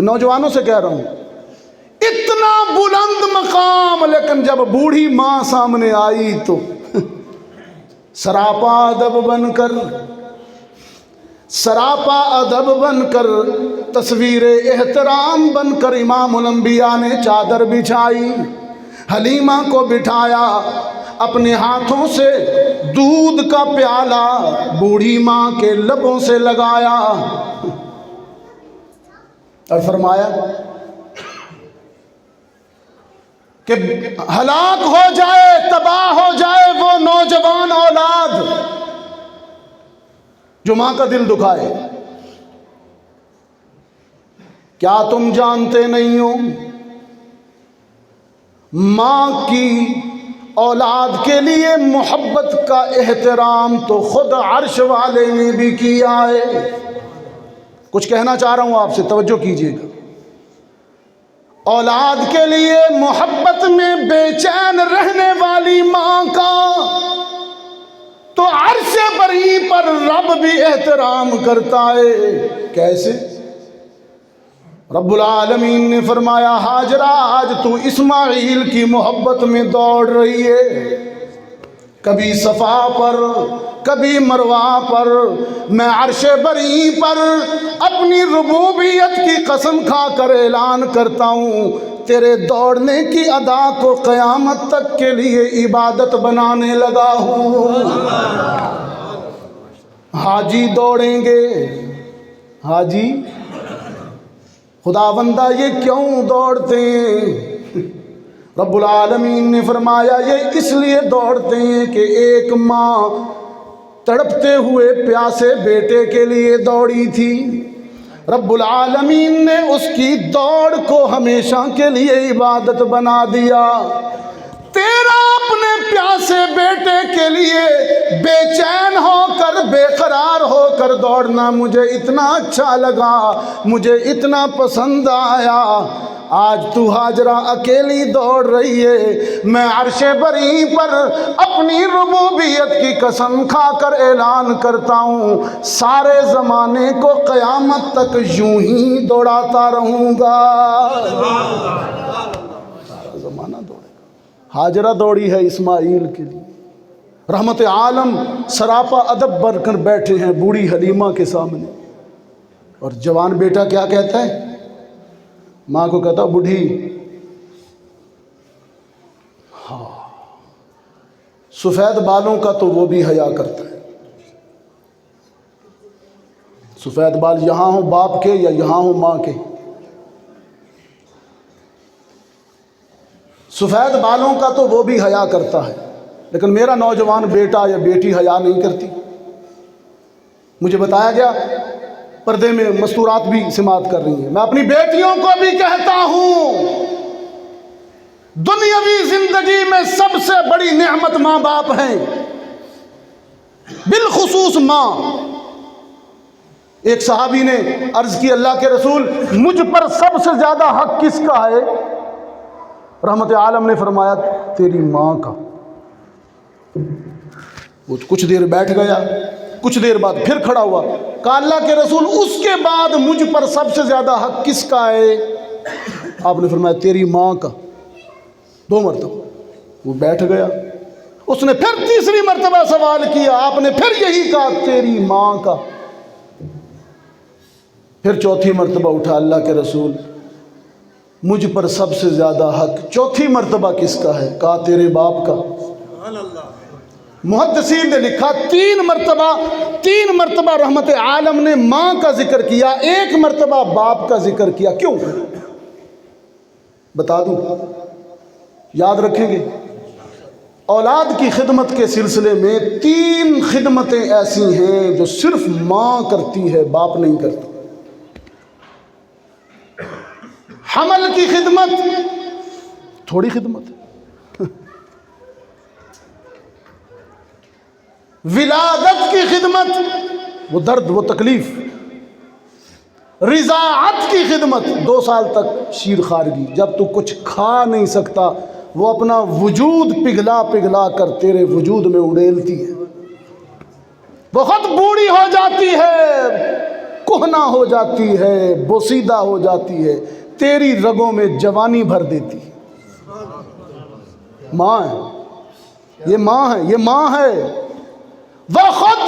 نوجوانوں سے کہہ رہا ہوں اتنا بلند مقام، لیکن جب بوڑھی ماں سامنے آئی تو سراپا ادب بن کر، سراپا ادب بن کر، تصویر احترام بن کر امام الانبیاء نے چادر بچھائی، حلیمہ کو بٹھایا، اپنے ہاتھوں سے دودھ کا پیالہ بوڑھی ماں کے لبوں سے لگایا اور فرمایا کہ ہلاک ہو جائے، تباہ ہو جائے وہ نوجوان اولاد جو ماں کا دل دکھائے۔ کیا تم جانتے نہیں ہو ماں کی اولاد کے لیے محبت کا احترام تو خود عرش والے نے بھی کیا ہے۔ کچھ کہنا چاہ رہا ہوں آپ سے، توجہ کیجیے گا۔ اولاد کے لیے محبت میں بے چین رہنے والی ماں کا تو تو عرش بری پر رب بھی احترام کرتا ہے۔ کیسے؟ رب العالمین نے فرمایا ہاجرہ آج تو اسماعیل کی محبت میں دوڑ رہی ہے، کبھی صفا پر کبھی مروہ پر، میں عرش بری پر اپنی ربوبیت کی قسم کھا کر اعلان کرتا ہوں، تیرے دوڑنے کی ادا کو قیامت تک کے لیے عبادت بنانے لگا ہوں۔ حاجی دوڑیں گے، حاجی خدا بندہ یہ کیوں دوڑتے ہیں؟ رب العالمین نے فرمایا یہ اس لیے دوڑتے ہیں کہ ایک ماں تڑپتے ہوئے پیاسے بیٹے کے لیے دوڑی تھی، رب العالمین نے اس کی دوڑ کو ہمیشہ کے لیے عبادت بنا دیا۔ تیرا اپنے پیاسے بیٹے کے لیے بے چین ہو کر بے قرار ہو کر دوڑنا مجھے اتنا اچھا لگا، مجھے اتنا پسند آیا۔ آج تو ہاجرہ اکیلی دوڑ رہی ہے، میں عرش بری پر اپنی ربوبیت کی قسم کھا کر اعلان کرتا ہوں، سارے زمانے کو قیامت تک یوں ہی دوڑاتا رہوں گا۔ سارا زمانہ دوڑے گا۔ ہاجرہ دوڑی ہے اسماعیل کے لیے، رحمت عالم سراپا ادب بن کر بیٹھے ہیں بوڑھی حلیمہ کے سامنے، اور جوان بیٹا کیا کہتا ہے؟ ماں کو کہتا بوڑھی، ہاں سفید بالوں کا تو وہ بھی حیا کرتا ہے، سفید بال یہاں ہوں باپ کے یا یہاں ہوں ماں کے، سفید بالوں کا تو وہ بھی حیا کرتا ہے، لیکن میرا نوجوان بیٹا یا بیٹی حیا نہیں کرتی۔ مجھے بتایا گیا پردے میں مستورات بھی سماعت کر رہی ہیں، میں اپنی بیٹیوں کو بھی کہتا ہوں دنیاوی زندگی میں سب سے بڑی نعمت ماں باپ ہیں، بالخصوص ماں۔ ایک صحابی نے عرض کی اللہ کے رسول مجھ پر سب سے زیادہ حق کس کا ہے؟ رحمت عالم نے فرمایا تیری ماں کا۔ وہ کچھ دیر بیٹھ گیا، کچھ دیر بعد پھر کھڑا ہوا، کہا اللہ کے رسول اس کے بعد مجھ پر سب سے زیادہ حق کس کا ہے؟ آپ نے فرمایا تیری ماں کا، 2 مرتبہ۔ وہ بیٹھ گیا، اس نے پھر تیسری مرتبہ سوال کیا، آپ نے پھر یہی کہا تیری ماں کا۔ پھر چوتھی مرتبہ اٹھا اللہ کے رسول مجھ پر سب سے زیادہ حق چوتھی مرتبہ کس کا ہے؟ کہا تیرے باپ کا۔ محدثین نے لکھا 3 مرتبہ رحمت عالم نے ماں کا ذکر کیا، 1 مرتبہ باپ کا ذکر کیا۔ کیوں؟ بتا دوں، یاد رکھیں گے اولاد کی خدمت کے سلسلے میں 3 خدمتیں ایسی ہیں جو صرف ماں کرتی ہے، باپ نہیں کرتا۔ حمل کی خدمت تھوڑی خدمت ہے، ولادت کی خدمت وہ درد وہ تکلیف، رضاعت کی خدمت 2 سال تک شیر خارگی، جب تو کچھ کھا نہیں سکتا وہ اپنا وجود پگھلا پگھلا کر تیرے وجود میں اڑیلتی ہے، بہت بوڑھی ہو جاتی ہے، کہنا ہو جاتی ہے، بوسیدہ ہو جاتی ہے، تیری رگوں میں جوانی بھر دیتی ہے۔ ماں ہے، یہ ماں ہے، یہ ماں ہے، وہ خود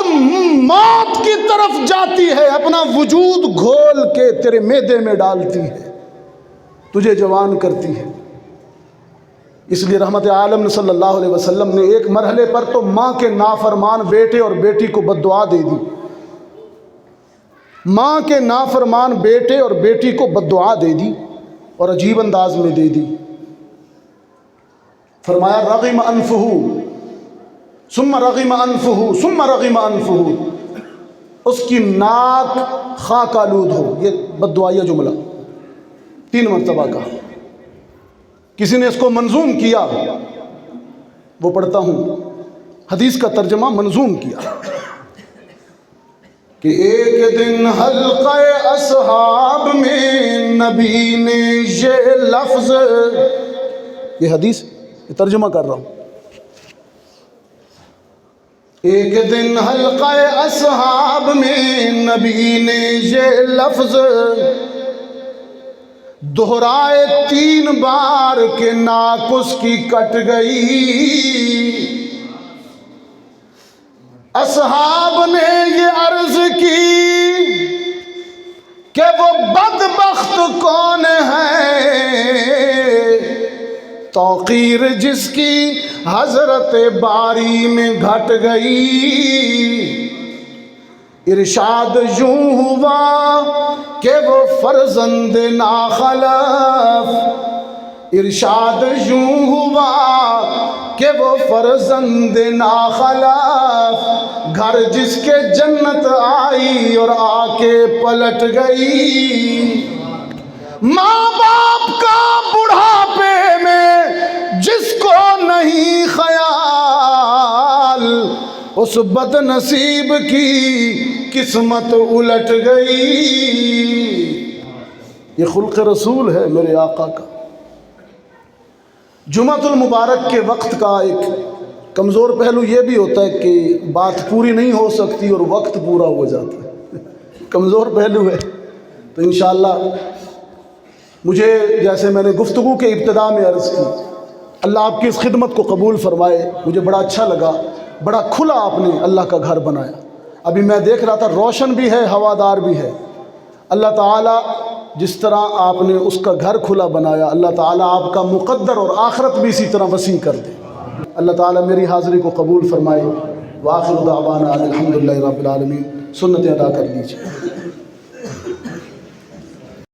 موت کی طرف جاتی ہے، اپنا وجود گھول کے تیرے معدے میں ڈالتی ہے، تجھے جوان کرتی ہے۔ اس لیے رحمت عالم صلی اللہ علیہ وسلم نے ایک مرحلے پر تو ماں کے نافرمان بیٹے اور بیٹی کو بد دعا دے دی، ماں کے نافرمان بیٹے اور بیٹی کو بد دعا دے دی، اور عجیب انداز میں دے دی۔ فرمایا رغم انفہ ثم رغم انفہ ثم رغم انفہ، اس کی ناک خاک آلود ہو، یہ بد دعائیہ جملہ 3 مرتبہ کہا۔ کسی نے اس کو منظوم کیا، وہ پڑھتا ہوں حدیث کا ترجمہ منظوم کیا کہ ایک دن حلقہ اصحاب میں نبی نے یہ لفظ، یہ حدیث یہ ترجمہ کر رہا ہوں، ایک دن حلقہ اصحاب میں نبی نے یہ لفظ دہرائے 3 بار کہ ناک اس کی کٹ گئی۔ اصحاب نے یہ عرض کی کہ وہ بدبخت کون ہے توقیر جس کی حضرت باری میں گھٹ گئی۔ ارشاد یوں ہوا کہ وہ فرزند ناخلف، ارشاد یوں ہوا کہ وہ فرزند ناخلف، گھر جس کے جنت آئی اور آ کے پلٹ گئی۔ ماں باپ کا بڑھاپے میں جس کو نہیں خیال، اس بد نصیب کی قسمت الٹ گئی۔ یہ خلق رسول ہے میرے آقا کا۔ جمعۃ المبارک کے وقت کا ایک کمزور پہلو یہ بھی ہوتا ہے کہ بات پوری نہیں ہو سکتی اور وقت پورا ہو جاتا ہے، کمزور پہلو ہے۔ تو انشاءاللہ مجھے جیسے میں نے گفتگو کے ابتدا میں عرض کی، اللہ آپ کی اس خدمت کو قبول فرمائے۔ مجھے بڑا اچھا لگا، بڑا کھلا آپ نے اللہ کا گھر بنایا۔ ابھی میں دیکھ رہا تھا روشن بھی ہے، ہوادار بھی ہے۔ اللہ تعالیٰ جس طرح آپ نے اس کا گھر کھلا بنایا، اللہ تعالیٰ آپ کا مقدر اور آخرت بھی اسی طرح وسیع کر دے۔ اللہ تعالیٰ میری حاضری کو قبول فرمائے۔ وآخر دعوانا الحمدللہ رب العالمین۔ سنتیں ادا کر لیجیے۔